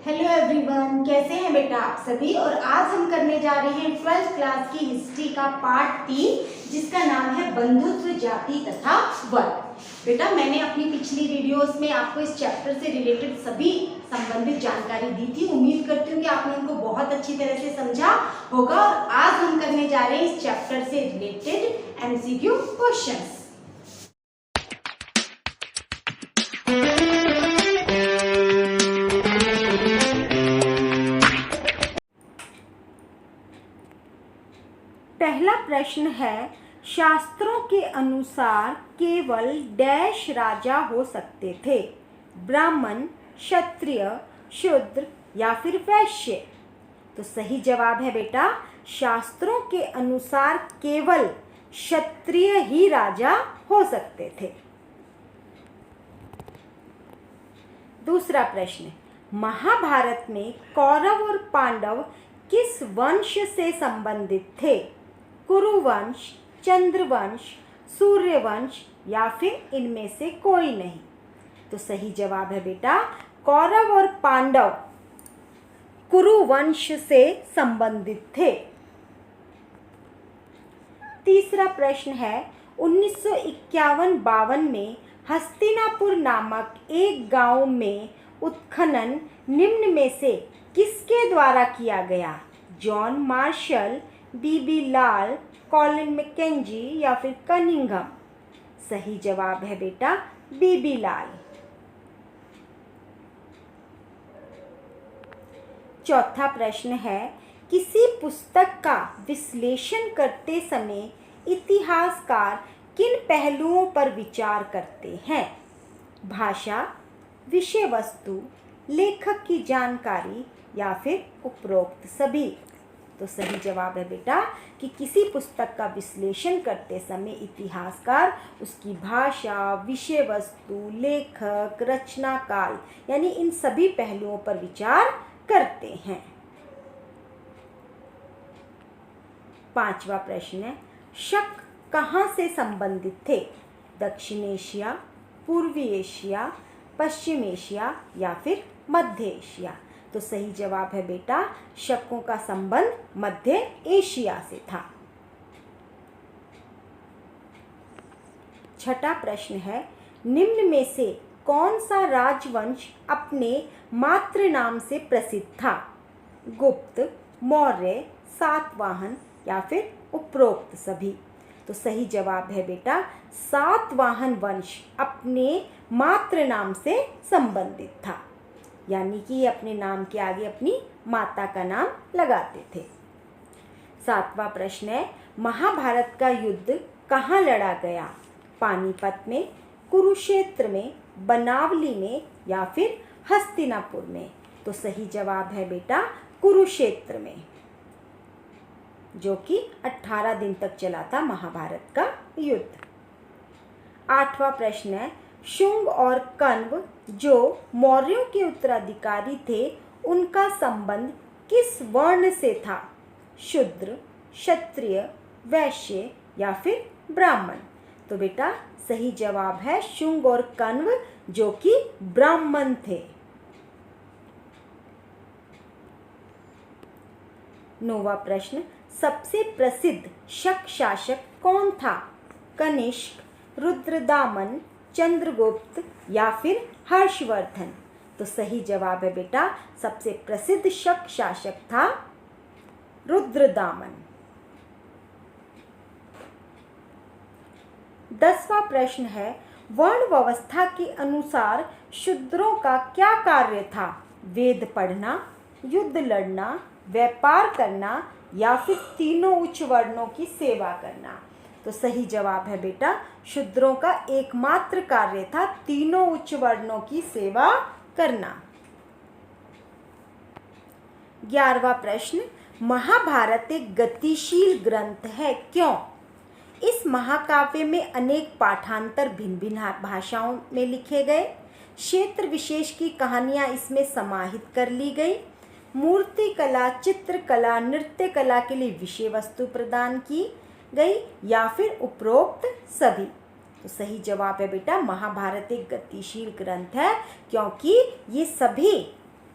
Hello everyone, कैसे हैं बेटा आप सभी। और आज हम करने जा रहे हैं 12th क्लास की हिस्ट्री का पार्ट 3 जिसका नाम है बंधुत्व, जाति तथा वर्ग। बेटा मैंने अपनी पिछली वीडियोस में आपको इस चैप्टर से रिलेटेड सभी संबंधित जानकारी दी थी। उम्मीद करती हूँ कि आपने उनको बहुत अच्छी तरह से समझा होगा। और आज हम करने जा रहे हैं इस चैप्टर से रिलेटेड MCQ क्वेश्चंस। पहला प्रश्न है, शास्त्रों के अनुसार केवल डैश राजा हो सकते थे, ब्राह्मण, क्षत्रिय, शूद्र या फिर वैश्य। तो सही जवाब है बेटा, शास्त्रों के अनुसार केवल क्षत्रिय ही राजा हो सकते थे। दूसरा प्रश्न, महाभारत में कौरव और पांडव किस वंश से संबंधित थे, कुरुवंश, चंद्रवंश, सूर्यवंश या फिर इनमें से कोई नहीं। तो सही जवाब है बेटा, कौरव और पांडव कुरुवंश से संबंधित थे। तीसरा प्रश्न है, 1951-52 में हस्तिनापुर नामक एक गांव में उत्खनन निम्न में से किसके द्वारा किया गया, जॉन मार्शल, बीबी लाल, कॉलिन मैकेंजी या फिर कनिंघम। सही जवाब है बेटा बीबी लाल। चौथा प्रश्न है, किसी पुस्तक का विश्लेषण करते समय इतिहासकार किन पहलुओं पर विचार करते हैं, भाषा, विषय वस्तु, लेखक की जानकारी या फिर उपरोक्त सभी। तो सही जवाब है बेटा कि किसी पुस्तक का विश्लेषण करते समय इतिहासकार उसकी भाषा, विषय वस्तु, लेखक, रचना काल यानी इन सभी पहलुओं पर विचार करते हैं। पांचवा प्रश्न है, शक कहाँ से संबंधित थे, दक्षिण एशिया, पूर्वी एशिया, पश्चिम एशिया या फिर मध्य एशिया। तो सही जवाब है बेटा, शकों का संबंध मध्य एशिया से था। छठा प्रश्न है, निम्न में से कौन सा राजवंश अपने मातृ नाम से प्रसिद्ध था, गुप्त, मौर्य, सातवाहन या फिर उपरोक्त सभी। तो सही जवाब है बेटा, सातवाहन वंश अपने मातृ नाम से संबंधित था, यानी कि ये अपने नाम के आगे अपनी माता का नाम लगाते थे। सातवां प्रश्न है, महाभारत का युद्ध कहाँ लड़ा गया, पानीपत में, कुरुक्षेत्र में, बनावली में या फिर हस्तिनापुर में। तो सही जवाब है बेटा कुरुक्षेत्र में, जो कि 18 दिन तक चला था महाभारत का युद्ध। आठवां प्रश्न है, शुंग और कण्व जो मौर्यों के उत्तराधिकारी थे उनका संबंध किस वर्ण से था, शूद्र, क्षत्रिय, वैश्य या फिर ब्राह्मण। तो बेटा सही जवाब है शुंग और कण्व जो कि ब्राह्मण थे। नौवां प्रश्न, सबसे प्रसिद्ध शक शासक कौन था, कनिष्क, रुद्रदामन, चंद्रगुप्त या फिर हर्षवर्धन। तो सही जवाब है बेटा, सबसे प्रसिद्ध शक शासक था रुद्रदामन। 10वां प्रश्न है, वर्ण व्यवस्था के अनुसार शूद्रों का क्या कार्य था, वेद पढ़ना, युद्ध लड़ना, व्यापार करना या फिर तीनों उच्च वर्णों की सेवा करना। तो सही जवाब है बेटा, शूद्रों का एकमात्र कार्य था तीनों उच्च वर्णों की सेवा करना। 11वां प्रश्न, महाभारत एक गतिशील ग्रंथ है, क्यों? इस महाकाव्य में अनेक पाठांतर भिन्न भिन्न भाषाओं में लिखे गए, क्षेत्र विशेष की कहानियां इसमें समाहित कर ली गई, मूर्ति कला, चित्रकला, नृत्य कला के लिए विषय वस्तु प्रदान की गई या फिर उपरोक्त सभी। तो सही जवाब है बेटा, महाभारत एक गतिशील ग्रंथ है क्योंकि ये सभी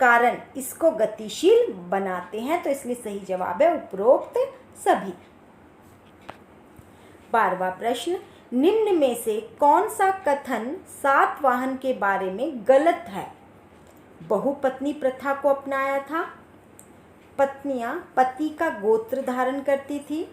कारण इसको गतिशील बनाते हैं। तो इसलिए सही जवाब है उपरोक्त सभी। 12वां प्रश्न, निम्न में से कौन सा कथन सातवाहन के बारे में गलत है? बहुपत्नी प्रथा को अपनाया था, पत्नियां पति का गोत्र धारण करती थी,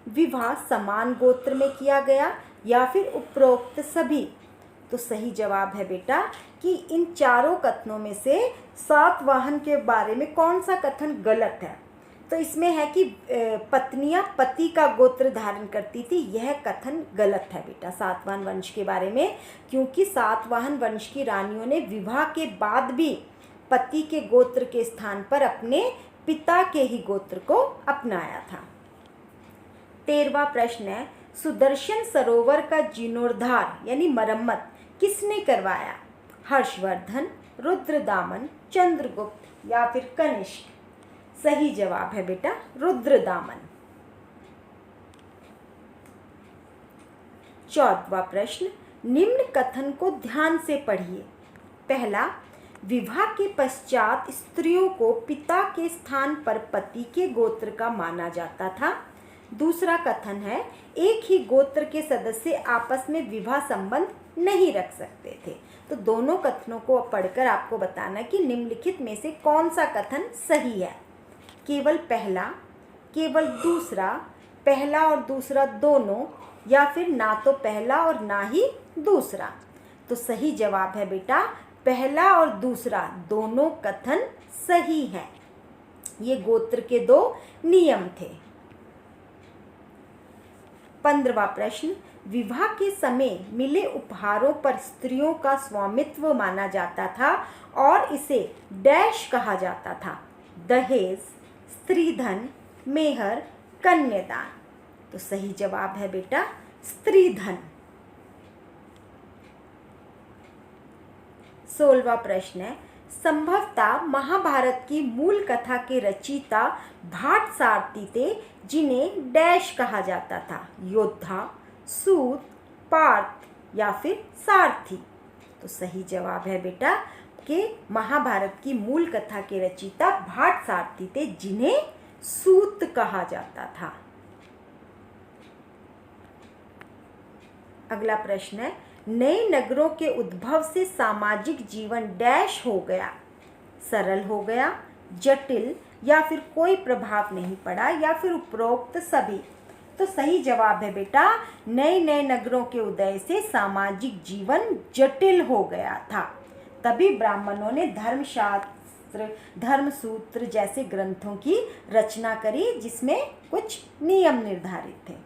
विवाह समान गोत्र में किया गया, या फिर उपरोक्त सभी। तो सही जवाब है बेटा कि इन चारों कथनों में से सातवाहन के बारे में कौन सा कथन गलत है? तो इसमें है कि पत्नियां पति का गोत्र धारण करती थी, यह कथन गलत है बेटा सातवाहन वंश के बारे में, क्योंकि सातवाहन वंश की रानियों ने विवाह के बाद भी पति के गोत्र के स्थान पर अपने पिता के ही गोत्र को अपनाया था। 13वां प्रश्न है, सुदर्शन सरोवर का जीर्णोद्धार यानी मरम्मत किसने करवाया? हर्षवर्धन, रुद्रदामन, चंद्रगुप्त या फिर कनिष्क? सही जवाब है बेटा रुद्रदामन। 14वां प्रश्न, निम्न कथन को ध्यान से पढ़िए। पहला, विवाह के पश्चात स्त्रियों को पिता के स्थान पर पति के गोत्र का माना जाता था। दूसरा कथन है, एक ही गोत्र के सदस्य आपस में विवाह संबंध नहीं रख सकते थे। तो दोनों कथनों को पढ़कर आपको बताना कि निम्नलिखित में से कौन सा कथन सही है। केवल पहला, केवल दूसरा, पहला और दूसरा दोनों, या फिर ना तो पहला और ना ही दूसरा? तो सही जवाब है बेटा पहला और दूसरा दोनों कथन सही है। ये गोत्र के दो नियम थे। 15वां प्रश्न, विवाह के समय मिले उपहारों पर स्त्रियों का स्वामित्व माना जाता था और इसे डैश कहा जाता था? दहेज, स्त्रीधन, मेहर, कन्यादान? तो सही जवाब है बेटा स्त्रीधन। 16वां प्रश्न है, संभवतः महाभारत की मूल कथा के रचयिता भाट सारथी थे, जिन्हें डैश कहा जाता था? योद्धा, सूत, पार्थ या फिर सारथी? तो सही जवाब है बेटा कि महाभारत की मूल कथा के रचयिता भाट सारथी थे, जिन्हें सूत कहा जाता था। अगला प्रश्न है, नए नगरों के उद्भव से सामाजिक जीवन डैश हो गया? सरल हो गया, जटिल, या फिर कोई प्रभाव नहीं पड़ा, या फिर उपरोक्त सभी? तो सही जवाब है बेटा नए नए नगरों के उदय से सामाजिक जीवन जटिल हो गया था। तभी ब्राह्मणों ने धर्मशास्त्र, धर्मसूत्र जैसे ग्रंथों की रचना करी, जिसमें कुछ नियम निर्धारित थे।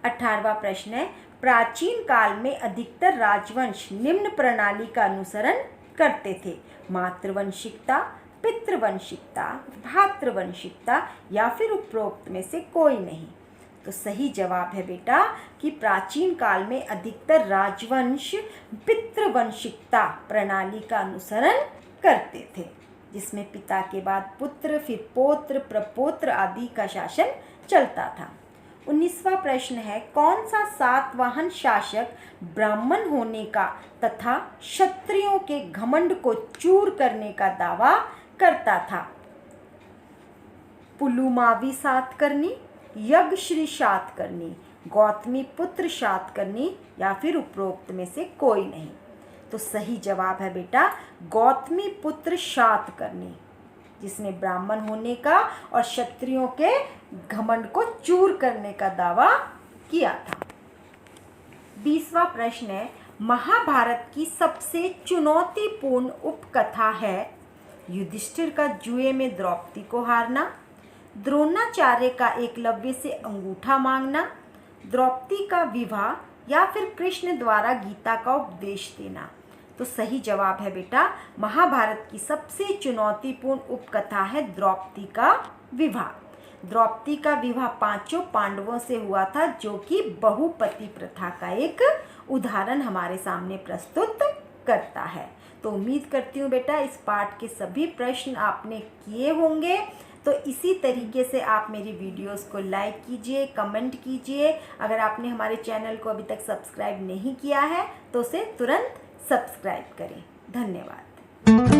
18वां प्रश्न है, प्राचीन काल में अधिकतर राजवंश निम्न प्रणाली का अनुसरण करते थे? मातृवंशिकता, पितृवंशिकता, भ्रातृवंशिकता या फिर उपरोक्त में से कोई नहीं? तो सही जवाब है बेटा कि प्राचीन काल में अधिकतर राजवंश पितृवंशिकता प्रणाली का अनुसरण करते थे, जिसमें पिता के बाद पुत्र, फिर पौत्र, प्रपौत्र आदि का शासन चलता था। 19वां प्रश्न है, कौन सा सातवाहन शासक ब्राह्मण होने का तथा क्षत्रियों के घमंड को चूर करने का दावा करता था? पुलुमावी सातकर्णी, यज्ञश्री सातकर्णी, गौतमी पुत्र सातकर्णी या फिर उपरोक्त में से कोई नहीं? तो सही जवाब है बेटा गौतमी पुत्र सातकर्णी, जिसने ब्राह्मण होने का और क्षत्रियों के घमंड को चूर करने का दावा किया था। 20वां प्रश्न है, महाभारत की सबसे चुनौतीपूर्ण उपकथा है? युधिष्ठिर का जुए में द्रौपदी को हारना, द्रोणाचार्य का एकलव्य से अंगूठा मांगना, द्रौपदी का विवाह या फिर कृष्ण द्वारा गीता का उपदेश देना? तो सही जवाब है बेटा महाभारत की सबसे चुनौतीपूर्ण उपकथा है द्रौपदी का विवाह। द्रौपदी का विवाह पांचों पांडवों से हुआ था, जो कि बहुपति प्रथा का एक उदाहरण हमारे सामने प्रस्तुत करता है। तो उम्मीद करती हूँ बेटा इस पाठ के सभी प्रश्न आपने किए होंगे। तो इसी तरीके से आप मेरी वीडियोस को लाइक कीजिए, कमेंट कीजिए। अगर आपने हमारे चैनल को अभी तक सब्सक्राइब नहीं किया है तो उसे तुरंत सब्सक्राइब करें। धन्यवाद।